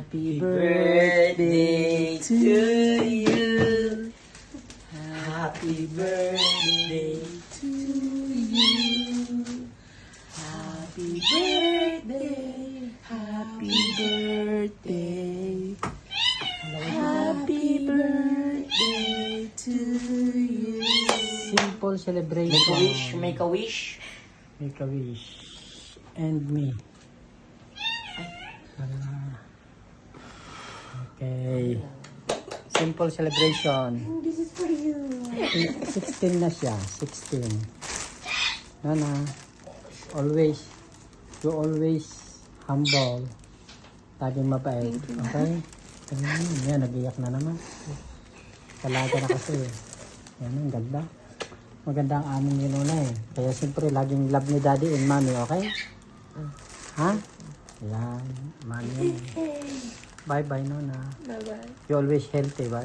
Happy birthday to you. Happy birthday to you. Happy birthday. Happy birthday. Happy birthday to you. Simple celebration. Make a wish, make a wish. Make a wish. And me. Okay. Simple celebration. This is for you. 16 na siya. 16. Nana. Always. You always humble. Laging mabait. Okay? Yan, nag-iyak na naman. Talaga na kasi. Yan, ang ganda. Maganda ang aming ginuna eh. Kaya siyempre, laging love ni daddy and mommy, okay? Ha? Yan, mommy. Bye-bye, Nona. Bye-bye. You always healthy, ba?